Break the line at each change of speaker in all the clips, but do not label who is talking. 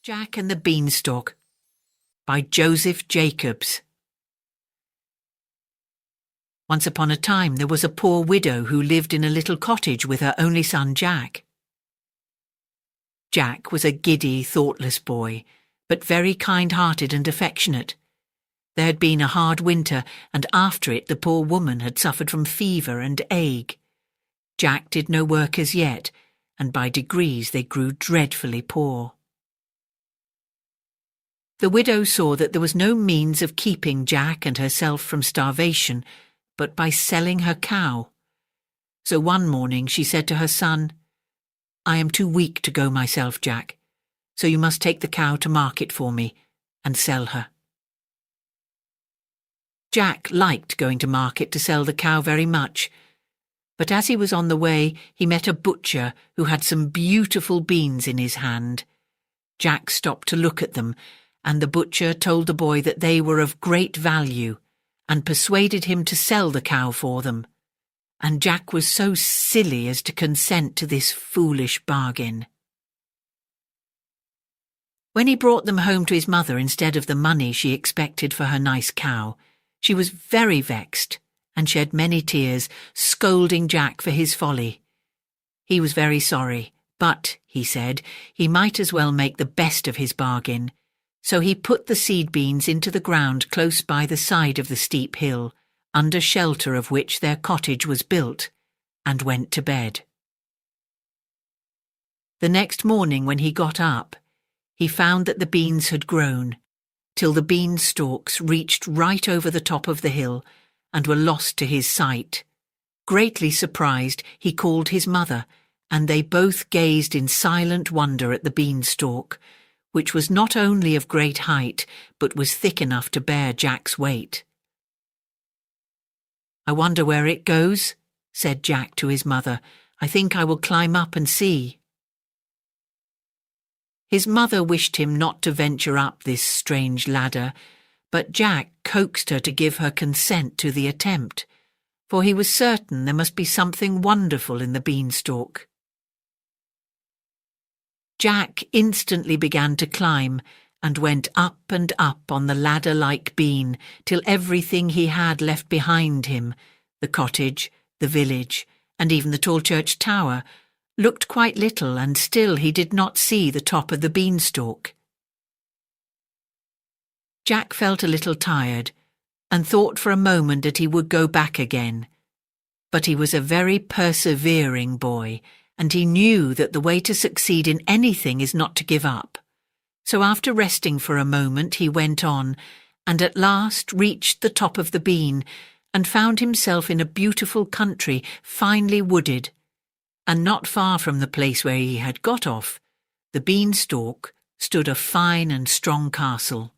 Jack and the Beanstalk by Joseph Jacobs. Once upon a time there was a poor widow who lived in a little cottage with her only son Jack. Jack was a giddy, thoughtless boy, but very kind-hearted and affectionate. There had been a hard winter, and after it the poor woman had suffered from fever and ague. Jack did no work as yet, and by degrees they grew dreadfully poor. The widow saw that there was no means of keeping Jack and herself from starvation but by selling her cow. So one morning she said to her son, "I am too weak to go myself, Jack, so you must take the cow to market for me and sell her." Jack liked going to market to sell the cow very much, but as he was on the way he met a butcher who had some beautiful beans in his hand. Jack stopped to look at them, and the butcher told the boy that they were of great value, and persuaded him to sell the cow for them. And Jack was so silly as to consent to this foolish bargain. When he brought them home to his mother instead of the money she expected for her nice cow, she was very vexed and shed many tears, scolding Jack for his folly. He was very sorry, but, he said, he might as well make the best of his bargain. So he put the seed beans into the ground close by the side of the steep hill, under shelter of which their cottage was built, and went to bed. The next morning when he got up, he found that the beans had grown, till the beanstalks reached right over the top of the hill and were lost to his sight. Greatly surprised, he called his mother, and they both gazed in silent wonder at the beanstalk, which was not only of great height, but was thick enough to bear Jack's weight. "I wonder where it goes," said Jack to his mother. "I think I will climb up and see." His mother wished him not to venture up this strange ladder, but Jack coaxed her to give her consent to the attempt, for he was certain there must be something wonderful in the beanstalk. Jack instantly began to climb, and went up and up on the ladder-like bean, till everything he had left behind him, the cottage, the village, and even the tall church tower, looked quite little, and still he did not see the top of the beanstalk. Jack felt a little tired, and thought for a moment that he would go back again. But he was a very persevering boy, and he knew that the way to succeed in anything is not to give up. So after resting for a moment he went on, and at last reached the top of the bean, and found himself in a beautiful country, finely wooded. And not far from the place where he had got off, the beanstalk, stood a fine and strong castle.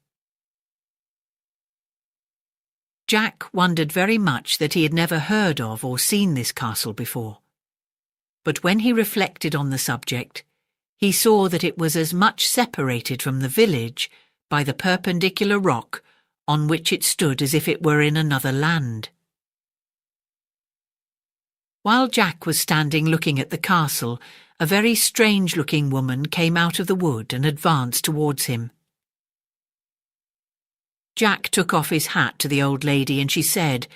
Jack wondered very much that he had never heard of or seen this castle before. But when he reflected on the subject, he saw that it was as much separated from the village by the perpendicular rock on which it stood as if it were in another land. While Jack was standing looking at the castle, a very strange-looking woman came out of the wood and advanced towards him. Jack took off his hat to the old lady, and she said,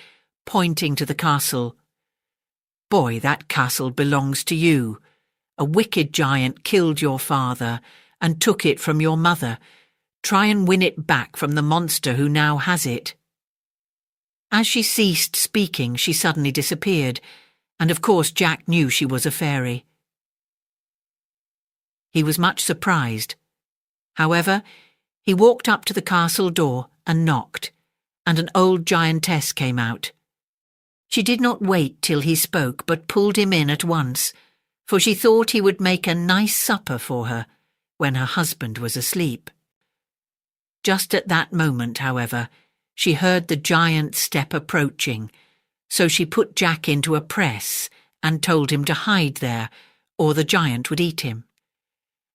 pointing to the castle, "Boy, that castle belongs to you. A wicked giant killed your father and took it from your mother. Try and win it back from the monster who now has it." As she ceased speaking, she suddenly disappeared, and of course Jack knew she was a fairy. He was much surprised. However, he walked up to the castle door and knocked, and an old giantess came out. She did not wait till he spoke, but pulled him in at once, for she thought he would make a nice supper for her when her husband was asleep. Just at that moment, however, she heard the giant's step approaching, so she put Jack into a press and told him to hide there, or the giant would eat him.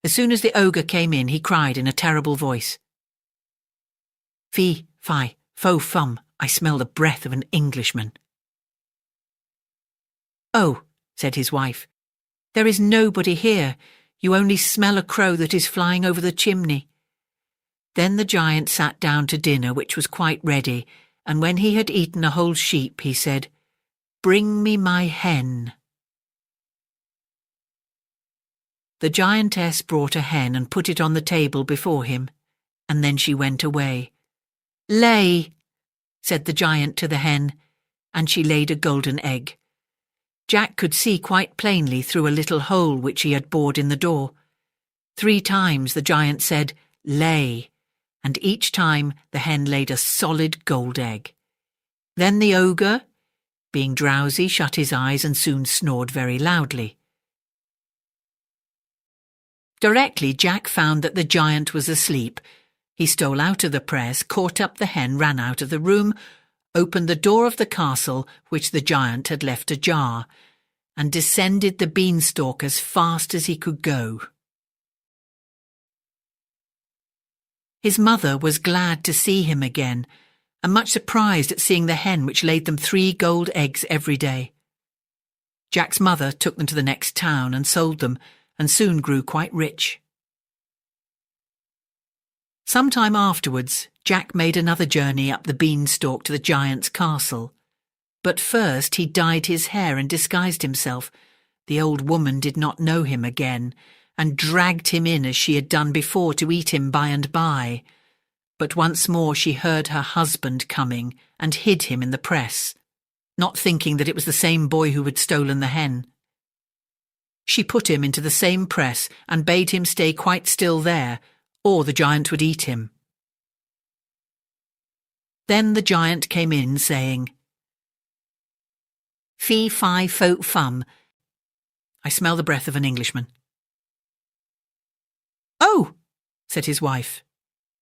As soon as the ogre came in, he cried in a terrible voice, "Fee, fi, fo, fum, I smell the breath of an Englishman." "Oh," said his wife, "there is nobody here. You only smell a crow that is flying over the chimney." Then the giant sat down to dinner, which was quite ready, and when he had eaten a whole sheep, he said, "Bring me my hen." The giantess brought a hen and put it on the table before him, and then she went away. "Lay," said the giant to the hen, and she laid a golden egg. Jack could see quite plainly through a little hole which he had bored in the door. 3 times the giant said, "Lay," and each time the hen laid a solid gold egg. Then the ogre, being drowsy, shut his eyes and soon snored very loudly. Directly Jack found that the giant was asleep, he stole out of the press, caught up the hen, ran out of the room, opened the door of the castle, which the giant had left ajar, and descended the beanstalk as fast as he could go. His mother was glad to see him again, and much surprised at seeing the hen which laid them 3 gold eggs every day. Jack's mother took them to the next town and sold them, and soon grew quite rich. Some time afterwards, Jack made another journey up the beanstalk to the giant's castle. But first he dyed his hair and disguised himself. The old woman did not know him again, and dragged him in as she had done before to eat him by and by. But once more she heard her husband coming and hid him in the press, not thinking that it was the same boy who had stolen the hen. She put him into the same press and bade him stay quite still there, or the giant would eat him. Then the giant came in, saying, "Fee, fi, fo, fum. I smell the breath of an Englishman." "Oh," said his wife,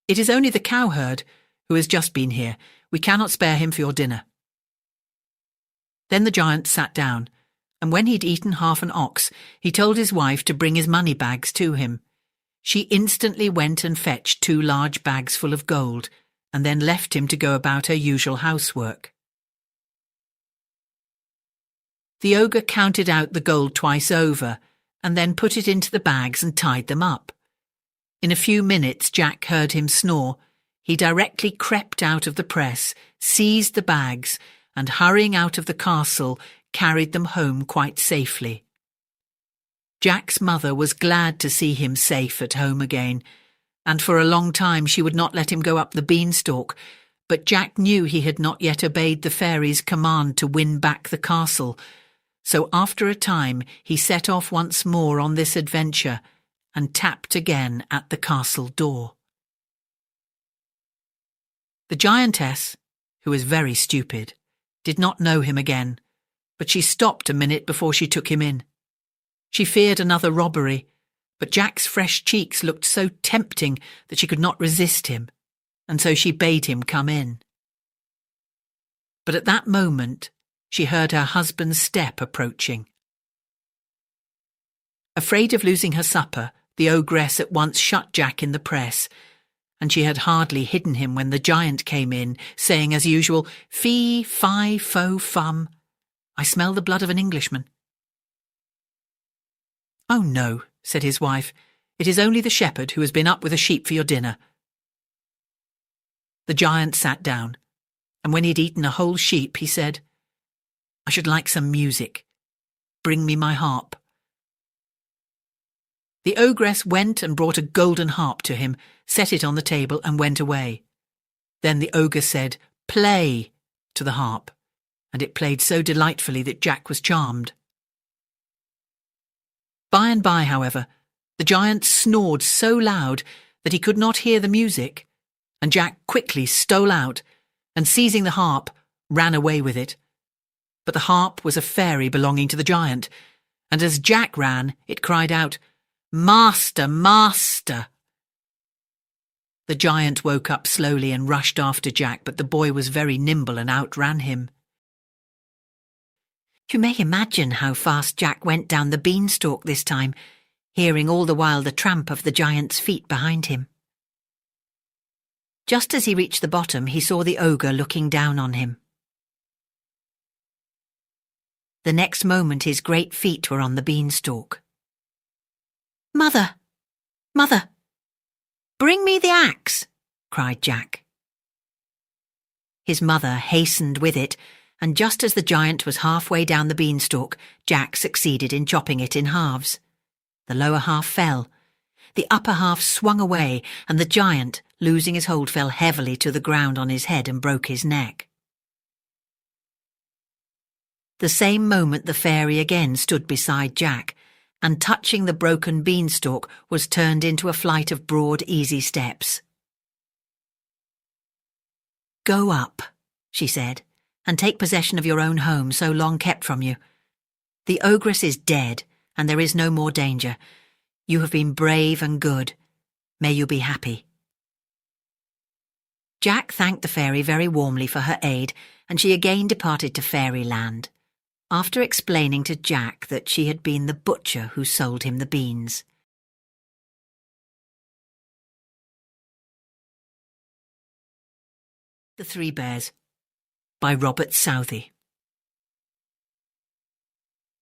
"it is only the cowherd, who has just been here. We cannot spare him for your dinner." Then the giant sat down, and when he'd eaten half an ox, he told his wife to bring his money bags to him. She instantly went and fetched 2 large bags full of gold, and then left him to go about her usual housework. The ogre counted out the gold twice over, and then put it into the bags and tied them up. In a few minutes Jack heard him snore. He directly crept out of the press, seized the bags, and hurrying out of the castle, carried them home quite safely. Jack's mother was glad to see him safe at home again, and for a long time she would not let him go up the beanstalk, but Jack knew he had not yet obeyed the fairy's command to win back the castle, so after a time he set off once more on this adventure and tapped again at the castle door. The giantess, who was very stupid, did not know him again, but she stopped a minute before she took him in. She feared another robbery, but Jack's fresh cheeks looked so tempting that she could not resist him, and so she bade him come in. But at that moment she heard her husband's step approaching. Afraid of losing her supper, the ogress at once shut Jack in the press, and she had hardly hidden him when the giant came in, saying as usual, "Fee, fi, fo, fum. I smell the blood of an Englishman." "Oh no," said his wife, "it is only the shepherd who has been up with a sheep for your dinner." The giant sat down, and when he had eaten a whole sheep, he said, "I should like some music. Bring me my harp." The ogress went and brought a golden harp to him, set it on the table, and went away. Then the ogre said, "Play," to the harp, and it played so delightfully that Jack was charmed. By and by, however, the giant snored so loud that he could not hear the music, and Jack quickly stole out, and seizing the harp, ran away with it. But the harp was a fairy belonging to the giant, and as Jack ran, it cried out, "Master, master!" The giant woke up slowly and rushed after Jack, but the boy was very nimble and outran him. You may imagine how fast Jack went down the beanstalk this time, hearing all the while the tramp of the giant's feet behind him. Just as he reached the bottom, he saw the ogre looking down on him. The next moment his great feet were on the beanstalk. "Mother! Mother! Bring me the axe!" cried Jack. His mother hastened with it, and just as the giant was halfway down the beanstalk, Jack succeeded in chopping it in halves. The lower half fell. The upper half swung away, and the giant, losing his hold, fell heavily to the ground on his head and broke his neck. The same moment the fairy again stood beside Jack, and touching the broken beanstalk was turned into a flight of broad, easy steps. "Go up," she said, "and take possession of your own home so long kept from you. The ogress is dead, and there is no more danger. You have been brave and good. May you be happy." Jack thanked the fairy very warmly for her aid, and she again departed to fairyland, after explaining to Jack that she had been the butcher who sold him the beans. The Three Bears by Robert Southey.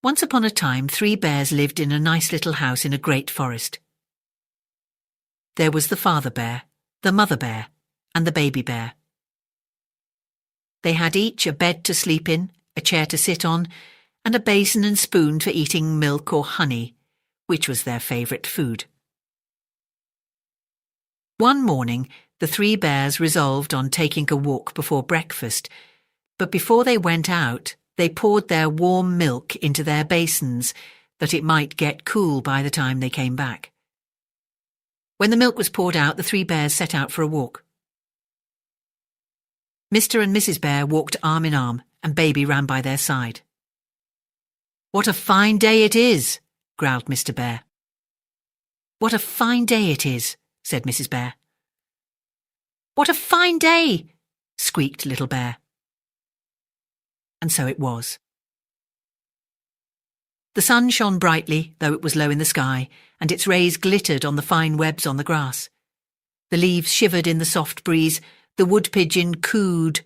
Once upon a time, 3 bears lived in a nice little house in a great forest. There was the father bear, the mother bear, and the baby bear. They had each a bed to sleep in, a chair to sit on, and a basin and spoon for eating milk or honey, which was their favourite food. One morning, the 3 bears resolved on taking a walk before breakfast, but before they went out, they poured their warm milk into their basins, that it might get cool by the time they came back. When the milk was poured out, the 3 bears set out for a walk. Mr. and Mrs. Bear walked arm in arm, and Baby ran by their side. "What a fine day it is," growled Mr. Bear. "What a fine day it is," said Mrs. Bear. "What a fine day," squeaked Little Bear. And so it was. The sun shone brightly, though it was low in the sky, and its rays glittered on the fine webs on the grass. The leaves shivered in the soft breeze, the wood-pigeon cooed,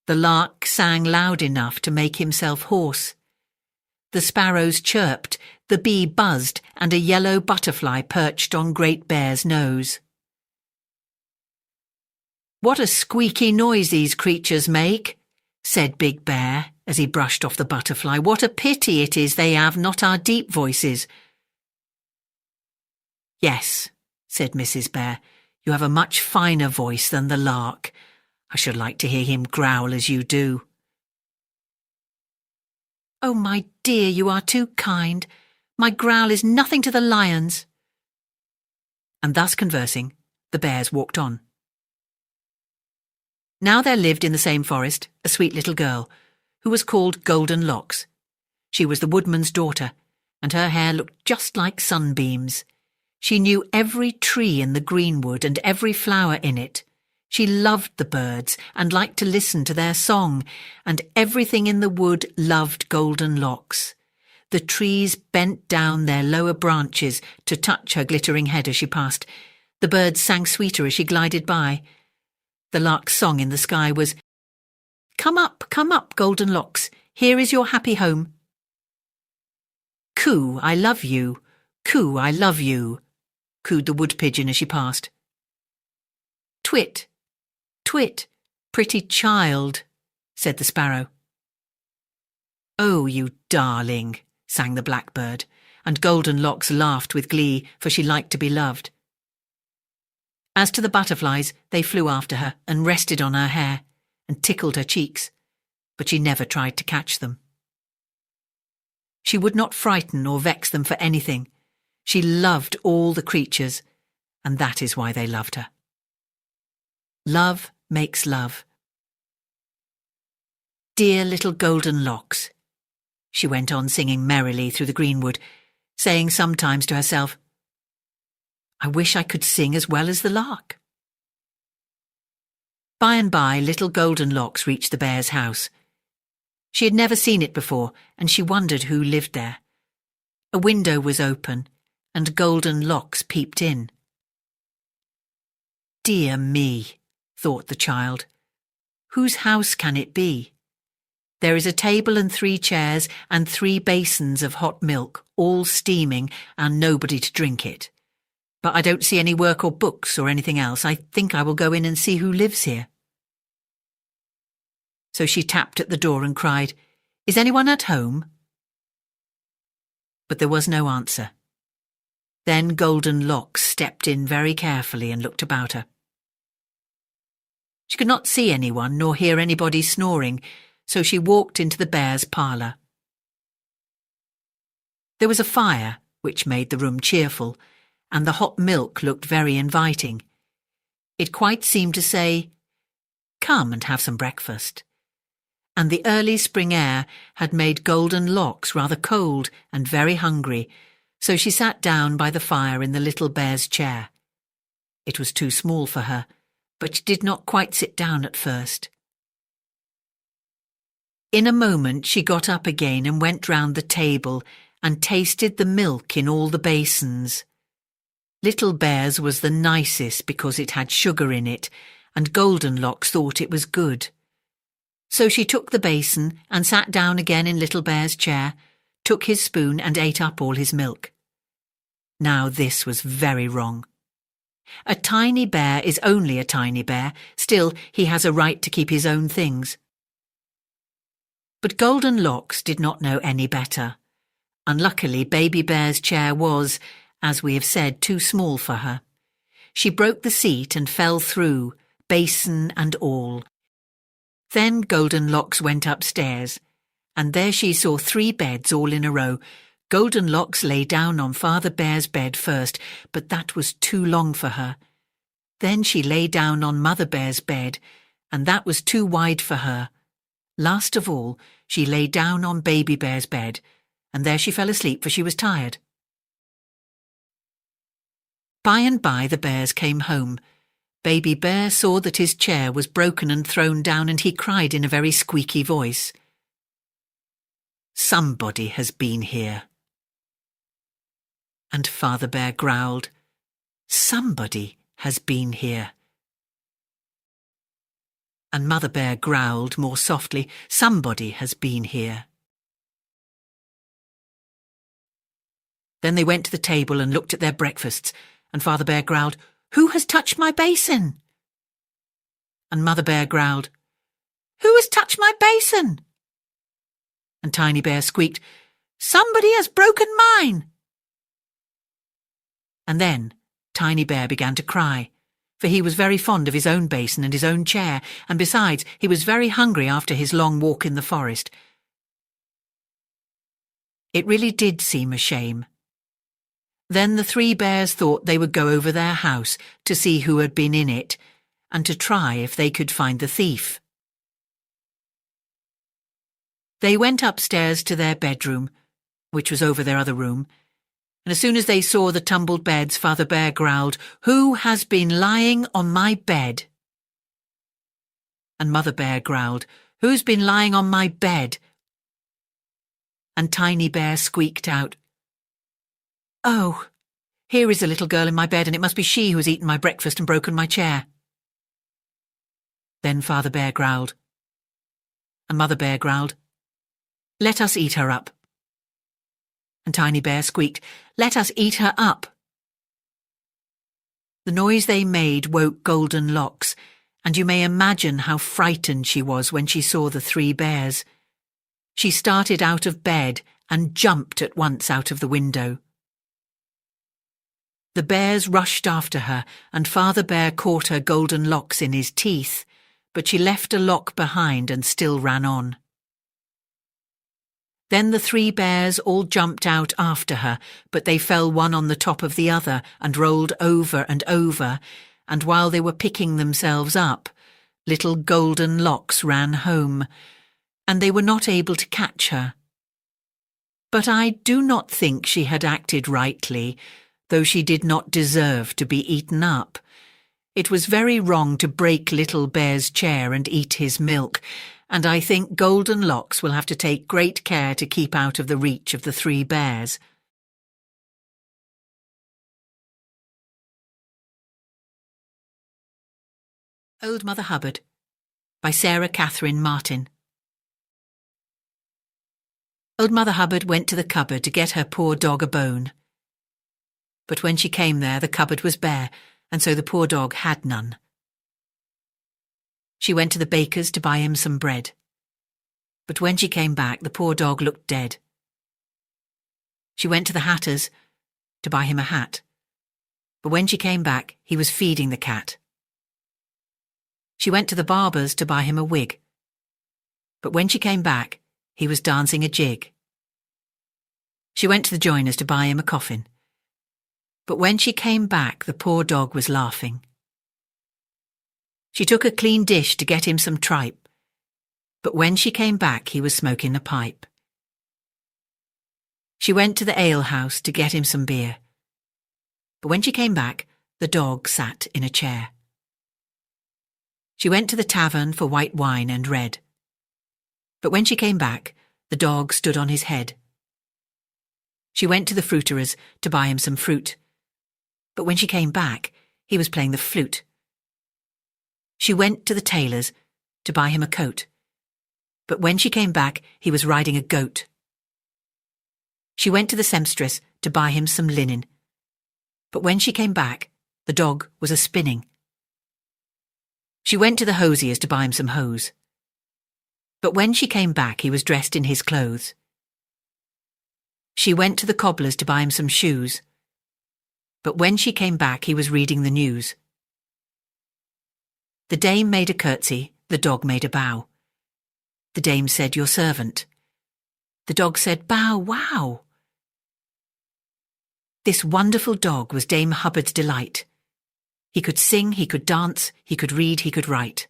the lark sang loud enough to make himself hoarse. The sparrows chirped, the bee buzzed, and a yellow butterfly perched on Great Bear's nose. "What a squeaky noise these creatures make," said Big Bear, as he brushed off the butterfly. "What a pity it is they have not our deep voices." "Yes," said Mrs. Bear, "you have a much finer voice than the lark. I should like to hear him growl as you do." "Oh, my dear, you are too kind. My growl is nothing to the lion's." And thus conversing, the bears walked on. Now there lived in the same forest a sweet little girl, who was called Goldilocks. She was the woodman's daughter, and her hair looked just like sunbeams. She knew every tree in the greenwood and every flower in it. She loved the birds and liked to listen to their song, and everything in the wood loved Goldilocks. The trees bent down their lower branches to touch her glittering head as she passed. The birds sang sweeter as she glided by. The lark's song in the sky was, come up, Goldilocks, here is your happy home." "Coo, I love you, coo, I love you," cooed the wood-pigeon as she passed. "Twit, twit, pretty child," said the sparrow. "Oh, you darling," sang the blackbird, and Goldilocks laughed with glee, for she liked to be loved. As to the butterflies, they flew after her and rested on her hair and tickled her cheeks, but she never tried to catch them. She would not frighten or vex them for anything. She loved all the creatures, and that is why they loved her. Love makes love. "Dear little Goldilocks," she went on singing merrily through the greenwood, saying sometimes to herself, "I wish I could sing as well as the lark." By and by, little Goldilocks reached the bear's house. She had never seen it before, and she wondered who lived there. A window was open, and Goldilocks peeped in. "Dear me," thought the child, "whose house can it be? There is a table and 3 chairs and 3 basins of hot milk, all steaming, and nobody to drink it. But I don't see any work or books or anything else. I think I will go in and see who lives here." So she tapped at the door and cried, "Is anyone at home?" But there was no answer. Then Goldilocks stepped in very carefully and looked about her. She could not see anyone nor hear anybody snoring, so she walked into the bear's parlour. There was a fire, which made the room cheerful, and the hot milk looked very inviting. It quite seemed to say, "Come and have some breakfast." And the early spring air had made Goldilocks rather cold and very hungry, so she sat down by the fire in the little bear's chair. It was too small for her, but she did not quite sit down at first. In a moment she got up again and went round the table and tasted the milk in all the basins. Little Bear's was the nicest because it had sugar in it, and Goldilocks thought it was good. So she took the basin and sat down again in Little Bear's chair, took his spoon and ate up all his milk. Now this was very wrong. A tiny bear is only a tiny bear, still he has a right to keep his own things. But Goldilocks did not know any better. Unluckily, Baby Bear's chair was, as we have said, too small for her. She broke the seat and fell through, basin and all. Then Goldilocks went upstairs, and there she saw 3 beds all in a row. Goldilocks lay down on Father Bear's bed first, but that was too long for her. Then she lay down on Mother Bear's bed, and that was too wide for her. Last of all, she lay down on Baby Bear's bed, and there she fell asleep, for she was tired. By and by the bears came home. Baby Bear saw that his chair was broken and thrown down, and he cried in a very squeaky voice, "Somebody has been here." And Father Bear growled, "Somebody has been here." And Mother Bear growled more softly, "Somebody has been here." Then they went to the table and looked at their breakfasts, and Father Bear growled, "Who has touched my basin?" And Mother Bear growled, "Who has touched my basin?" And Tiny Bear squeaked, "Somebody has broken mine." And then Tiny Bear began to cry, for he was very fond of his own basin and his own chair, and besides, he was very hungry after his long walk in the forest. It really did seem a shame. Then the 3 bears thought they would go over their house to see who had been in it, and to try if they could find the thief. They went upstairs to their bedroom, which was over their other room, and as soon as they saw the tumbled beds, Father Bear growled, "Who has been lying on my bed?" And Mother Bear growled, "Who's been lying on my bed?" And Tiny Bear squeaked out, "Oh, here is a little girl in my bed, and it must be she who has eaten my breakfast and broken my chair." Then Father Bear growled, and Mother Bear growled, "Let us eat her up." And Tiny Bear squeaked, "Let us eat her up." The noise they made woke Goldilocks, and you may imagine how frightened she was when she saw the 3 bears. She started out of bed and jumped at once out of the window. The bears rushed after her, and Father Bear caught her Goldilocks in his teeth, but she left a lock behind and still ran on. Then the 3 bears all jumped out after her, but they fell one on the top of the other and rolled over, and while they were picking themselves up, little Goldilocks ran home, and they were not able to catch her. But I do not think she had acted rightly, though she did not deserve to be eaten up. It was very wrong to break Little Bear's chair and eat his milk, and I think Goldilocks will have to take great care to keep out of the reach of the 3 bears. Old Mother Hubbard by Sarah Catherine Martin. Old Mother Hubbard went to the cupboard to get her poor dog a bone. But when she came there, the cupboard was bare, and so the poor dog had none. She went to the baker's to buy him some bread. But when she came back, the poor dog looked dead. She went to the hatter's to buy him a hat. But when she came back, he was feeding the cat. She went to the barber's to buy him a wig. But when she came back, he was dancing a jig. She went to the joiner's to buy him a coffin. But when she came back, the poor dog was laughing. She took a clean dish to get him some tripe. But when she came back, he was smoking a pipe. She went to the alehouse to get him some beer. But when she came back, the dog sat in a chair. She went to the tavern for white wine and red. But when she came back, the dog stood on his head. She went to the fruiterer's to buy him some fruit. But when she came back, he was playing the flute. She went to the tailor's to buy him a coat. But when she came back, he was riding a goat. She went to the sempstress to buy him some linen. But when she came back, the dog was a-spinning. She went to the hosier's to buy him some hose. But when she came back, he was dressed in his clothes. She went to the cobbler's to buy him some shoes. But when she came back, he was reading the news. The dame made a curtsy, the dog made a bow. The dame said, "Your servant." The dog said, "Bow wow." This wonderful dog was Dame Hubbard's delight. He could sing, he could dance, he could read, he could write.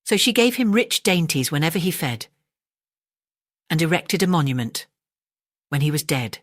So she gave him rich dainties whenever he fed, and erected a monument when he was dead.